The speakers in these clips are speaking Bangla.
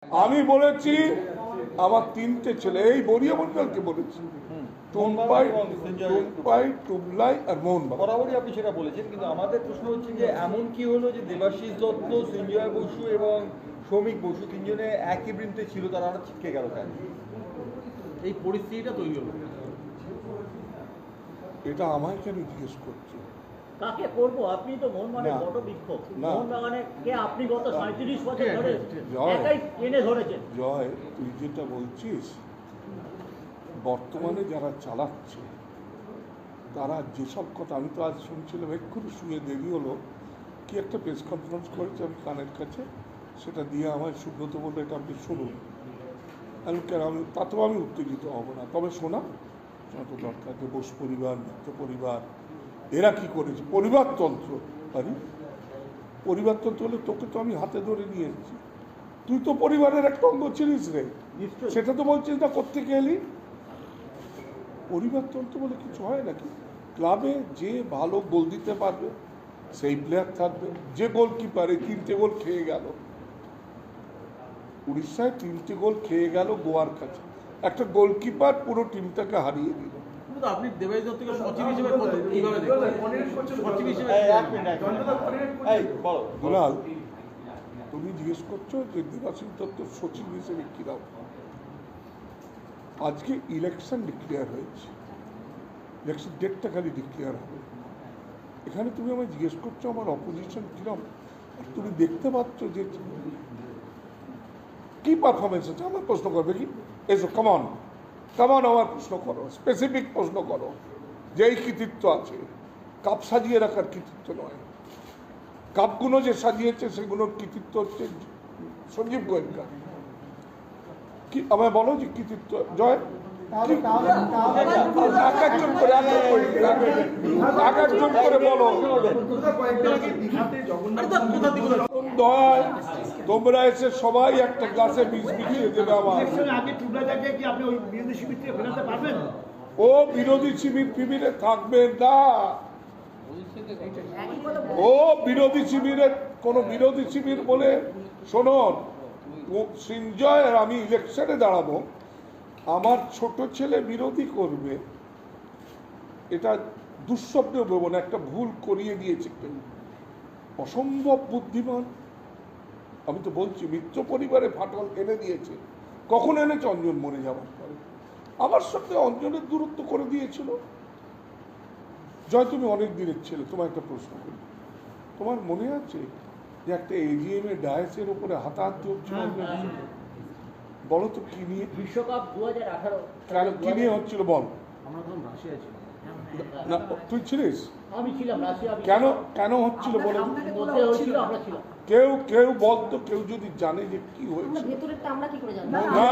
আমি বলেছি আমার তিনটে ছেলে, এই বরিয়া মন্ডলকে বলেছি, টুম্পাই, টুবলাই আর মোহনবাগান। বরাবরই আপনি সেটা বলেছেন, কিন্তু আমাদের প্রশ্ন হচ্ছে যে এমন কি হলো যে দেবাশিস দত্ত, সঞ্জয় বসু এবং শ্রমিক বসু তিনজনে একই বৃন্তে ছিল, তারা ছিটকে গেল কেন? এই পরিস্থিতিটা তৈরি হলো। এটা আমায় কেন জিজ্ঞেস করছে? কাকে করবো? আপনি তো মোহনবাগানের বড় বিক্ষোভ। মোহনবাগানে কে আপনি গত 37 বছর ধরে একাই টেনে ধরেছেন। জয়, তুই যেটা বলছিস, বর্তমানে যারা চালাচ্ছে তারা যেসব কথা, আমি তো আজ শুনছিলাম, এক্ষুনি শুয়ে দেরি হলো, কি একটা প্রেস কনফারেন্স করেছে আমি কানের কাছে, সেটা দিয়ে আমার সুব্রত বললো এটা আপনি শুনুন। আমি কেন, আমি তাতেও আমি উত্তেজিত হব না, তবে শোনা যত দরকার যে বোস পরিবার, মিত্র পরিবার, এরা কি করেছে, পরিবারতন্ত্র। আরে পরিবারতন্ত্র হলে তোকে তো আমি হাতে ধরে নিয়ে এসেছি, তুই তো পরিবারের একটা অঙ্গ ছিলিস রে, সেটা তো বলছিস না কোত্থেকে এলি। পরিবারতন্ত্র বলে কিছু হয় নাকি? ক্লাবে যে ভালো গোল দিতে পারবে সেই প্লেয়ার থাকবে। যে গোলকিপার এই 3টে গোল খেয়ে গেল, উড়িষ্যায় 3টে গোল খেয়ে গেল গোয়ার কাছে, একটা গোলকিপার পুরো টিমটাকে হারিয়ে দিল। আপনি দেবাশিস দত্তকে সচিব হিসেবে কিভাবে দুলাল, তুমি জিজ্ঞেস করছো যে দেবাশিস দত্ত সচিব হিসেবে কিরাম। আজকে ইলেকশন ডিক্লেয়ার হয়েছে, ইলেকশন ডেটটা খালি ডিক্লেয়ার হবে। এখানে তুমি আমায় জিজ্ঞেস করছো আমার অপোজিশন কিরম, তুমি দেখতে পাচ্ছ যে কি পারফরমেন্স আছে। আমার প্রশ্ন করবে কি? এসো কামান কামান, আমার প্রশ্ন করো, স্পেসিফিক প্রশ্ন করো যে এই কৃতিত্ব আছে। কাপ সাজিয়ে রাখার কৃতিত্ব নয়, কাপগুলো যে সাজিয়েছে সেগুলোর কৃতিত্ব হচ্ছে সঞ্জীব গোয়েঙ্কার। কি আমায় বলো যে কৃতিত্ব জয়? তোমরা এসে সবাই একটা গ্লাসে বিষ মিশিয়ে দেবে আমার। ও বিরোধী শিবির ফিবিরে থাকবে না, ও বিরোধী শিবিরের কোনো বিরোধী শিবির বলে শোনন, সঞ্জয় আর আমি ইলেকশনে দাঁড়াবো, আমার ছোট ছেলে বিরোধী করবে, এটা দুঃস্বপ্নেও ভেবো না। একটা ভুল করিয়ে দিয়েছে কেউ, অসম্ভব বুদ্ধিমান। আমি তো বলছি মিত্র পরিবারে ফাটল এনে দিয়েছে। কখন এনেছে? অঞ্জন মরে যাওয়ার পরে আমার সাথে অঞ্জনের দূরত্ব করে দিয়েছিল। জয়, তুমি অনেক দিনের ছেলে, তোমার একটা প্রশ্ন করি, তোমার মনে আছে যে একটা এজিএম এর ডায়াসের উপরে হাতাহাতি হচ্ছিল? বলো তো কি নিয়ে? বিশ্বকাপ 2018 কি নিয়ে হচ্ছিল বল? না তুই ছিলিস? আমি ছিলাম রাশিয়া। কেন কেন হচ্ছিল বলে? কেউ কেউ বলতো, কেউ যদি জানে যে কি হয়েছে। না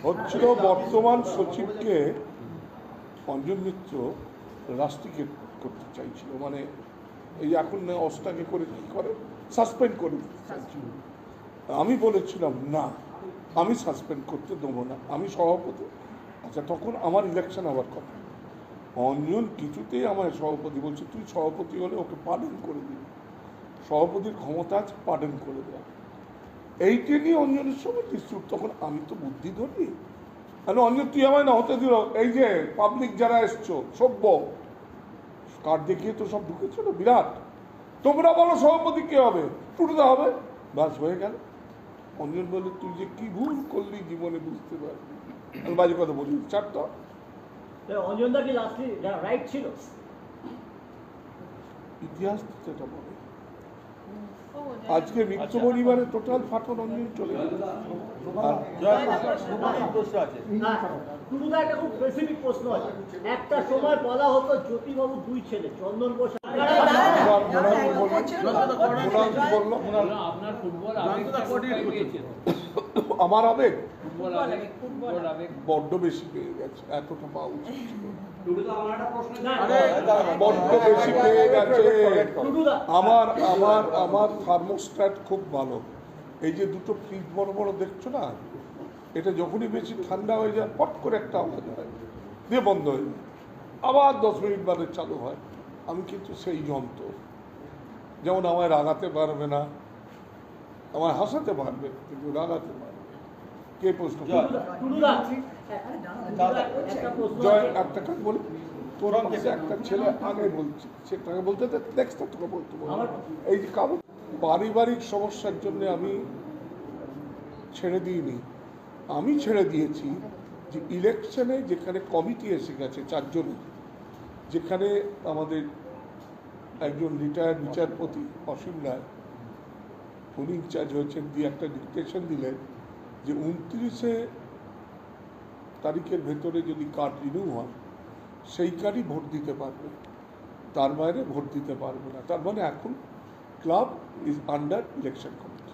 হচ্ছিল বর্তমান সচিবকে অঞ্জন মিত্র রাষ্ট্রীয় করতে চাইছিল, মানে এই এখন অস্টাকে করে কি করে সাসপেন্ড করে দিতে চাইছিল। আমি বলেছিলাম না, আমি সাসপেন্ড করতে দেবো না, আমি সভাপতি। আচ্ছা, তখন আমার ইলেকশন হওয়ার কথা, অঞ্জন কিছুতেই আমার সভাপতি বলছে, তুই সভাপতি হলে ওকে পার্ডন করে দিবি, সভাপতির ক্ষমতা আছে পার্ডন করে দেওয়া। এইটা নিয়ে অঞ্জনের সঙ্গে ডিসপিউট। তখন আমি তো বুদ্ধি ধরি, মানে অঞ্জন তুই আমায় না হতে দিল, এই যে পাবলিক যারা এসছো সভ্য কার্ড দেখিয়ে তো সব ঢুকেছিল বিরাট, তোমরা বলো সভাপতি কে হবে? টুটুদা হবে, বাস হয়ে গেল। অঞ্জন বলে তুই যে কি ভুল করলি জীবনে বুঝতে পারবি। আমি বাজে কথা বলি, চারটা অঞ্জনদা কি লাস্টলি রাইট ছিল? ইতিহাস সেটা বলে। আজকে মিত্র পরিবারে টোটাল ফাটন অঞ্জন চলে গেল। একটা খুব স্পেসিফিক প্রশ্ন আছে। একটা সময় বলা হতো জ্যোতিবাবু দুই ছেলে, চন্দন বোস। আমার আবেগ বড্ড বেশি পেয়ে গেছে, এতটা পাওয়া উচিত ছিল, বড্ড বেশি পেয়ে গেছে। আমার আমার আমার থার্মোস্ট্যাট খুব ভালো। এই যে দুটো ফ্রিজ বড় বড় দেখছো না, এটা যখনই বেশি ঠান্ডা হয়ে যায় পট করে একটা আওয়াজ হয়, দিয়ে বন্ধ হয়ে যায়, আবার 10 মিনিট বাদে চালু হয়। আমি কিন্তু সেই যন্ত্র, যেমন আমায় রাগাতে পারবে না, আমায় হাসাতে পারবে কিন্তু রাগাতে পারবে। কে প্রশ্ন করবে? টুডুদা, একটা প্রশ্ন জয় আছে। একটা কাজ বলি, তোর পাশে একটা ছেলে আগে বলছে, সেটাকে বলতে নেক্সট তোকে বলতে বলবো। এই যে কারণ পারিবারিক সমস্যার জন্য আমি ছেড়ে দিইনি, আমি ছেড়ে দিয়েছি যে ইলেকশনে যেখানে কমিটি এসে গেছে 4 জনের, যেখানে আমাদের একজন রিটায়ার্ড বিচারপতি অসীম রায় উনি ইনচার্জ হয়েছেন, দিয়ে একটা ডিকটেশন দিলেন যে 29 তারিখের ভেতরে যদি কার্ড রিনিউ হয় সেই কার্ডই ভোট দিতে পারবে, তার বাইরে ভোট দিতে পারবে না। তার মানে এখন club is under election committee.